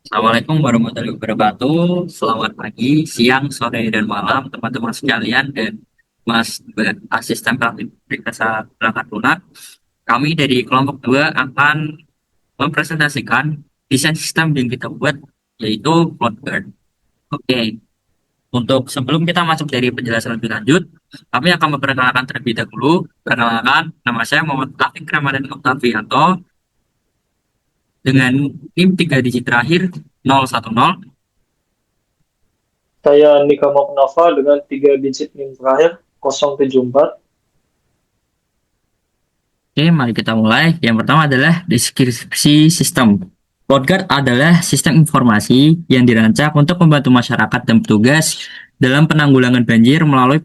Assalamualaikum warahmatullahi wabarakatuh. Selamat pagi, siang, sore, dan malam teman-teman sekalian dan Asisten Praktik Desa Perangkat Lunak. Kami dari kelompok 2 akan mempresentasikan desain sistem yang kita buat, yaitu FloatGuard. Oke, untuk sebelum kita masuk dari penjelasan lebih lanjut, kami akan memperkenalkan terlebih dahulu. Perkenalkan, nama saya Muhammad Taufik Ramadan Oktavianto dengan NIM 3 digit terakhir 010. Saya Nika Nova dengan 3 digit NIM terakhir 074. Oke, mari kita mulai. Yang pertama adalah deskripsi sistem. Cloudguard adalah sistem informasi yang dirancang untuk membantu masyarakat dan petugas dalam penanggulangan banjir melalui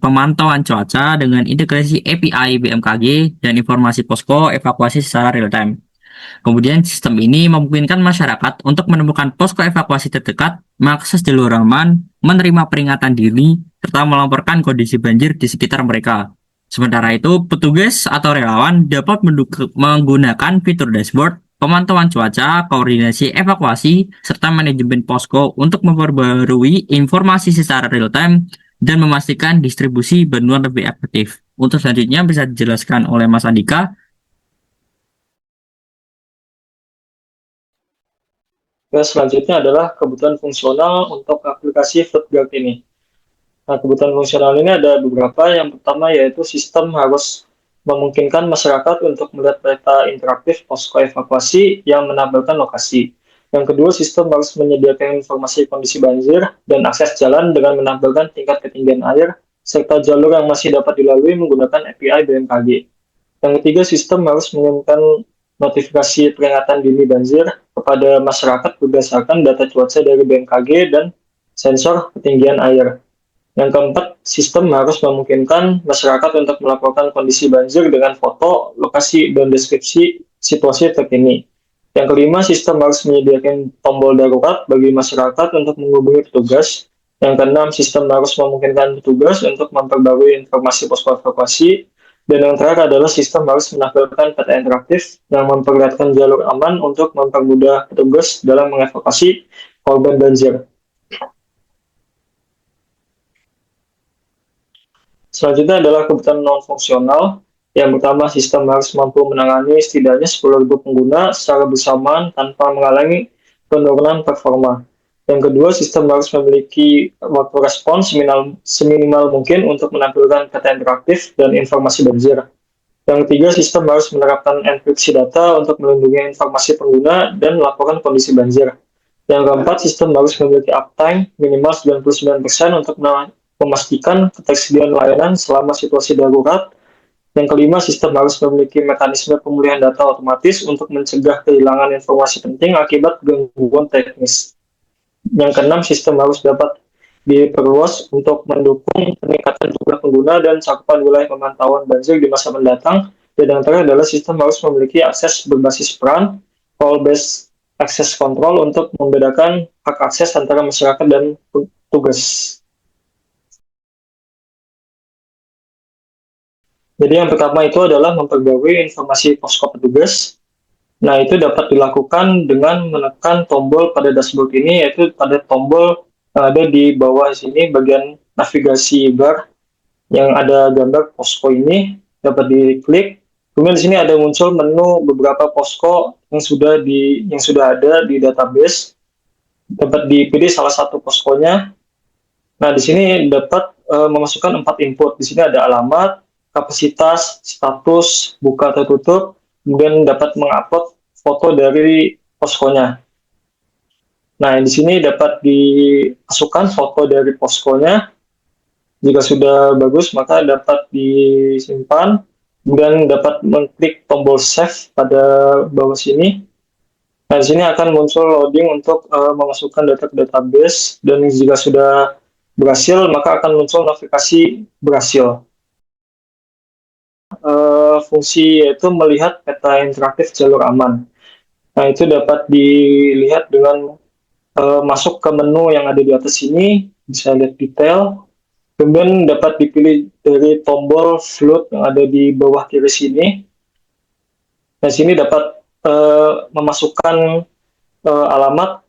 pemantauan cuaca dengan integrasi API BMKG dan informasi posko evakuasi secara real time. Kemudian sistem ini memungkinkan masyarakat untuk menemukan posko evakuasi terdekat, mengakses jalur aman, menerima peringatan dini, serta melaporkan kondisi banjir di sekitar mereka. Sementara itu, petugas atau relawan dapat menggunakan fitur dashboard, pemantauan cuaca, koordinasi evakuasi, serta manajemen posko untuk memperbarui informasi secara real time dan memastikan distribusi bantuan lebih efektif. Untuk selanjutnya bisa dijelaskan oleh Mas Andika. Dan selanjutnya adalah kebutuhan fungsional untuk aplikasi FloatGuard ini. Nah, kebutuhan fungsional ini ada beberapa. Yang pertama yaitu sistem harus memungkinkan masyarakat untuk melihat peta interaktif posko evakuasi yang menampilkan lokasi. Yang kedua, sistem harus menyediakan informasi kondisi banjir dan akses jalan dengan menampilkan tingkat ketinggian air, serta jalur yang masih dapat dilalui menggunakan API BMKG. Yang ketiga, sistem harus mengirimkan notifikasi peringatan dini banjir kepada masyarakat berdasarkan data cuaca dari BMKG dan sensor ketinggian air. Yang keempat, sistem harus memungkinkan masyarakat untuk melaporkan kondisi banjir dengan foto, lokasi, dan deskripsi situasi terkini. Yang kelima, sistem harus menyediakan tombol darurat bagi masyarakat untuk menghubungi petugas. Yang keenam, sistem harus memungkinkan petugas untuk memperbarui informasi posko evakuasi. Dan yang terakhir adalah sistem harus menampilkan peta interaktif yang memperlihatkan jalur aman untuk mempermudah petugas dalam mengevakuasi korban banjir. Selanjutnya adalah kebutuhan non-fungsional. Yang pertama, sistem harus mampu menangani setidaknya 10.000 pengguna secara bersamaan tanpa mengalami penurunan performa. Yang kedua, sistem harus memiliki waktu respons seminimal mungkin untuk menampilkan peta interaktif dan informasi banjir. Yang ketiga, sistem harus menerapkan enkripsi data untuk melindungi informasi pengguna dan melaporkan kondisi banjir. Yang keempat, sistem harus memiliki uptime minimal 99% untuk memastikan ketersediaan layanan selama situasi darurat. Yang kelima, sistem harus memiliki mekanisme pemulihan data otomatis untuk mencegah kehilangan informasi penting akibat gangguan teknis. Yang keenam, sistem harus dapat diperluas untuk mendukung peningkatan jumlah pengguna dan cakupan wilayah pemantauan banjir di masa mendatang. Dan yang terakhir adalah sistem harus memiliki akses berbasis peran, role-based access control untuk membedakan hak akses antara masyarakat dan petugas. Jadi yang pertama itu adalah memperbarui informasi posko petugas. Nah, itu dapat dilakukan dengan menekan tombol pada dashboard ini, yaitu pada tombol yang ada di bawah sini, bagian navigasi bar yang ada gambar posko ini, dapat diklik. Kemudian di sini ada muncul menu beberapa posko yang sudah ada di database. Dapat dipilih salah satu poskonya. Nah, di sini dapat memasukkan 4 input. Di sini ada alamat, kapasitas, status, buka atau tutup, kemudian dapat mengupload foto dari poskonya. Nah, di sini dapat dimasukkan foto dari poskonya. Jika sudah bagus, maka dapat disimpan. Kemudian dapat mengklik tombol save pada bawah sini. Nah, di sini akan muncul loading untuk memasukkan data ke database. Dan jika sudah berhasil, maka akan muncul notifikasi berhasil. Fungsi yaitu melihat peta interaktif jalur aman. Nah, itu dapat dilihat dengan masuk ke menu yang ada di atas ini, bisa lihat detail. Kemudian dapat dipilih dari tombol float yang ada di bawah kiri sini. Nah, sini dapat memasukkan alamat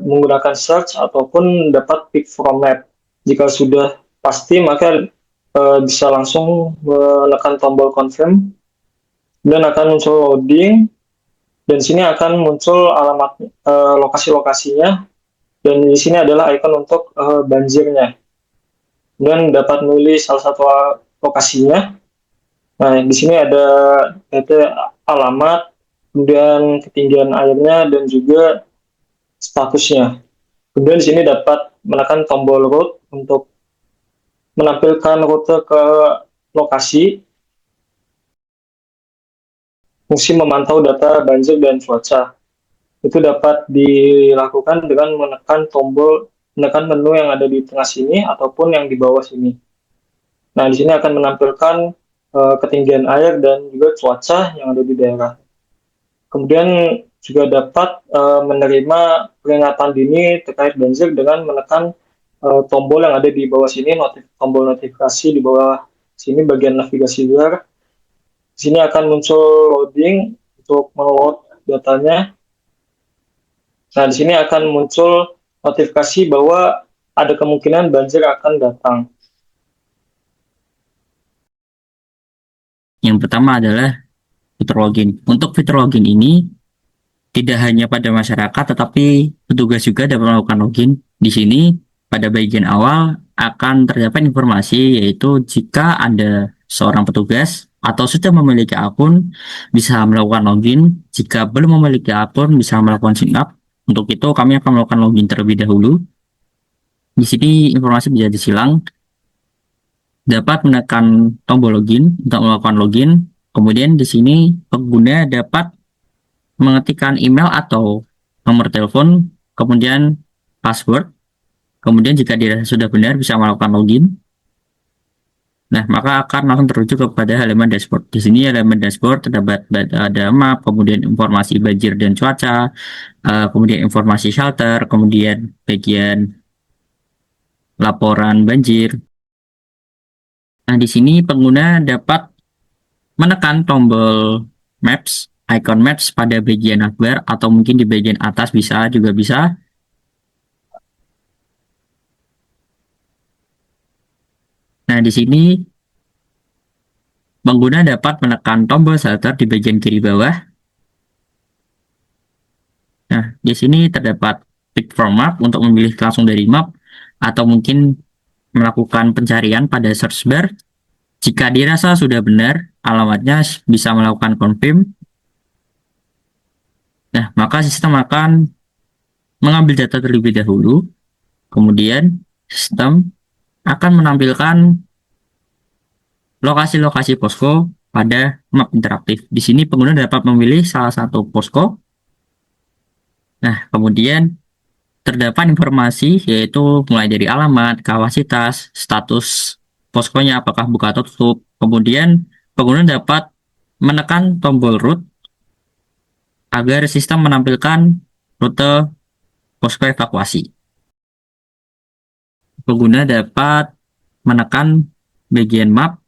menggunakan search ataupun dapat pick from map. Jika sudah pasti, maka bisa langsung menekan tombol confirm dan akan muncul loading, dan sini akan muncul alamat lokasi-lokasinya, dan di sini adalah icon untuk banjirnya, dan dapat memilih salah satu lokasinya. Nah, di sini ada alamat, kemudian ketinggian airnya, dan juga statusnya. Kemudian di sini dapat menekan tombol route untuk menampilkan rute ke lokasi, fungsi memantau data banjir dan cuaca. Itu dapat dilakukan dengan menekan menu yang ada di tengah sini ataupun yang di bawah sini. Nah, di sini akan menampilkan ketinggian air dan juga cuaca yang ada di daerah. Kemudian juga dapat menerima peringatan dini terkait banjir dengan menekan tombol yang ada di bawah sini, tombol notifikasi di bawah sini bagian navigasi luar. Di sini akan muncul loading untuk meload datanya. Nah, di sini akan muncul notifikasi bahwa ada kemungkinan banjir akan datang. Yang pertama adalah fitur login. Untuk fitur login ini tidak hanya pada masyarakat, tetapi petugas juga dapat melakukan login. Di sini pada bagian awal akan terdapat informasi, yaitu jika Anda seorang petugas atau sudah memiliki akun bisa melakukan login. Jika belum memiliki akun bisa melakukan sign up. Untuk itu kami akan melakukan login terlebih dahulu. Di sini informasi bisa disilang. Dapat menekan tombol login untuk melakukan login. Kemudian di sini pengguna dapat mengetikkan email atau nomor telepon, kemudian password. Kemudian jika dirasa sudah benar bisa melakukan login. Nah, maka akan langsung terujuk kepada halaman dashboard. Di sini halaman dashboard terdapat ada map, kemudian informasi banjir dan cuaca, kemudian informasi shelter, kemudian bagian laporan banjir. Nah, di sini pengguna dapat menekan tombol maps, icon maps pada bagian navbar atau mungkin di bagian atas juga bisa. Nah, di sini pengguna dapat menekan tombol shelter di bagian kiri bawah. Nah, di sini terdapat pick from map untuk memilih langsung dari map atau mungkin melakukan pencarian pada search bar. Jika dirasa sudah benar alamatnya, bisa melakukan confirm. Nah, maka sistem akan mengambil data terlebih dahulu. Kemudian sistem akan menampilkan lokasi-lokasi posko pada map interaktif. Di sini pengguna dapat memilih salah satu posko. Nah, kemudian terdapat informasi yaitu mulai dari alamat, kapasitas, status poskonya apakah buka atau tutup. Kemudian pengguna dapat menekan tombol root agar sistem menampilkan rute posko evakuasi. Pengguna dapat menekan bagian map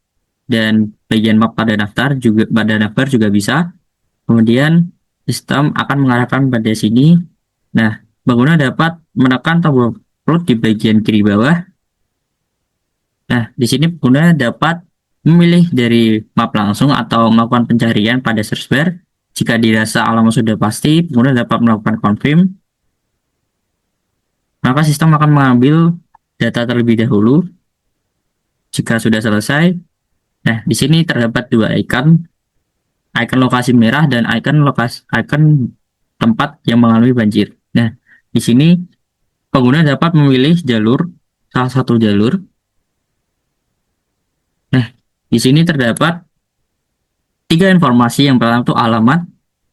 dan bagian map pada daftar juga bisa. Kemudian sistem akan mengarahkan pada sini. Nah, pengguna dapat menekan tombol root di bagian kiri bawah. Nah, di sini pengguna dapat memilih dari map langsung atau melakukan pencarian pada search bar. Jika dirasa alamat sudah pasti, pengguna dapat melakukan confirm. Maka sistem akan mengambil data terlebih dahulu. Jika sudah selesai, nah di sini terdapat dua icon lokasi merah dan icon tempat yang mengalami banjir. Nah, di sini pengguna dapat memilih salah satu jalur. Nah, di sini terdapat tiga informasi. Yang pertama itu alamat,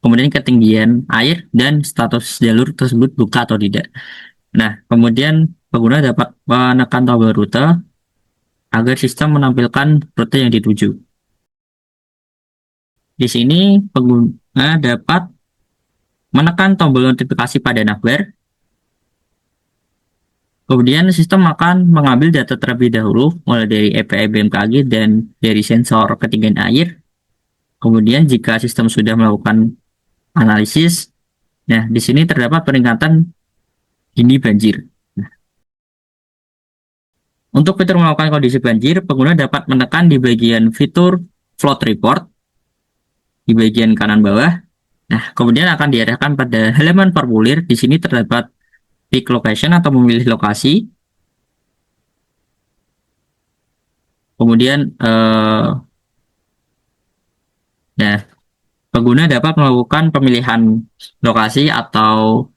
kemudian ketinggian air, dan status jalur tersebut buka atau tidak. Nah, kemudian pengguna dapat menekan tombol rute agar sistem menampilkan rute yang dituju. Di sini pengguna dapat menekan tombol notifikasi pada navbar. Kemudian sistem akan mengambil data terlebih dahulu mulai dari API BMKG dan dari sensor ketinggian air. Kemudian jika sistem sudah melakukan analisis, nah di sini terdapat peringatan dini banjir. Untuk fitur melakukan kondisi banjir, pengguna dapat menekan di bagian fitur flood report di bagian kanan bawah. Nah, kemudian akan diarahkan pada halaman formulir. Di sini terdapat pick location atau memilih lokasi. Kemudian, nah, pengguna dapat melakukan pemilihan lokasi atau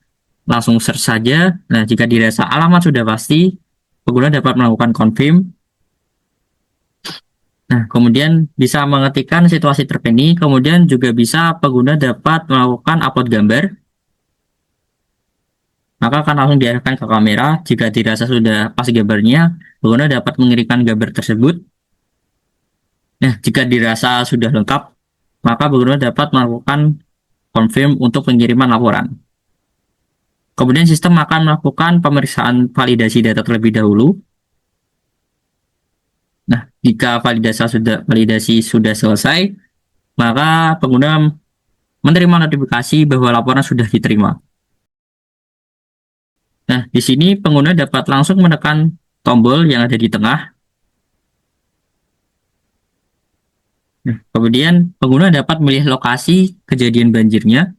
langsung search saja. Nah, jika dirasa alamat sudah pasti, pengguna dapat melakukan confirm. Nah, kemudian bisa mengetikkan situasi terkini, kemudian juga bisa pengguna dapat melakukan upload gambar. Maka akan langsung diarahkan ke kamera. Jika dirasa sudah pas gambarnya, pengguna dapat mengirimkan gambar tersebut. Nah, jika dirasa sudah lengkap, maka pengguna dapat melakukan confirm untuk pengiriman laporan. Kemudian sistem akan melakukan pemeriksaan validasi data terlebih dahulu. Nah, jika validasi sudah selesai, maka pengguna menerima notifikasi bahwa laporan sudah diterima. Nah, di sini pengguna dapat langsung menekan tombol yang ada di tengah. Nah, kemudian pengguna dapat memilih lokasi kejadian banjirnya.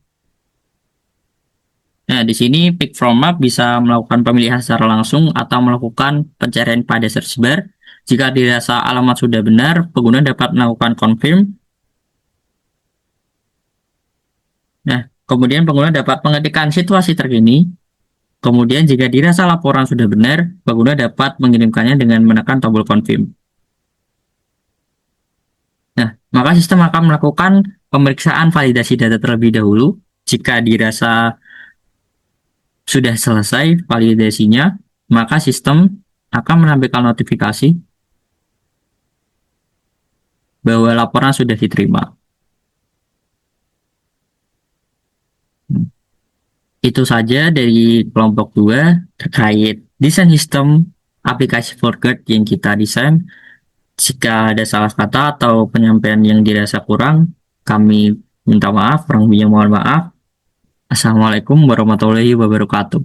Nah, di sini pick from map bisa melakukan pemilihan secara langsung atau melakukan pencarian pada search bar. Jika dirasa alamat sudah benar, pengguna dapat melakukan confirm. Nah, kemudian pengguna dapat mengetikkan situasi terkini. Kemudian jika dirasa laporan sudah benar, pengguna dapat mengirimkannya dengan menekan tombol confirm. Nah, maka sistem akan melakukan pemeriksaan validasi data terlebih dahulu. Jika dirasa sudah selesai validasinya, maka sistem akan menampilkan notifikasi bahwa laporan sudah diterima. Itu saja dari kelompok 2 terkait desain sistem aplikasi ForGuard yang kita desain. Jika ada salah kata atau penyampaian yang dirasa kurang, kami minta maaf, kurang lebihnya mohon maaf. Assalamualaikum warahmatullahi wabarakatuh.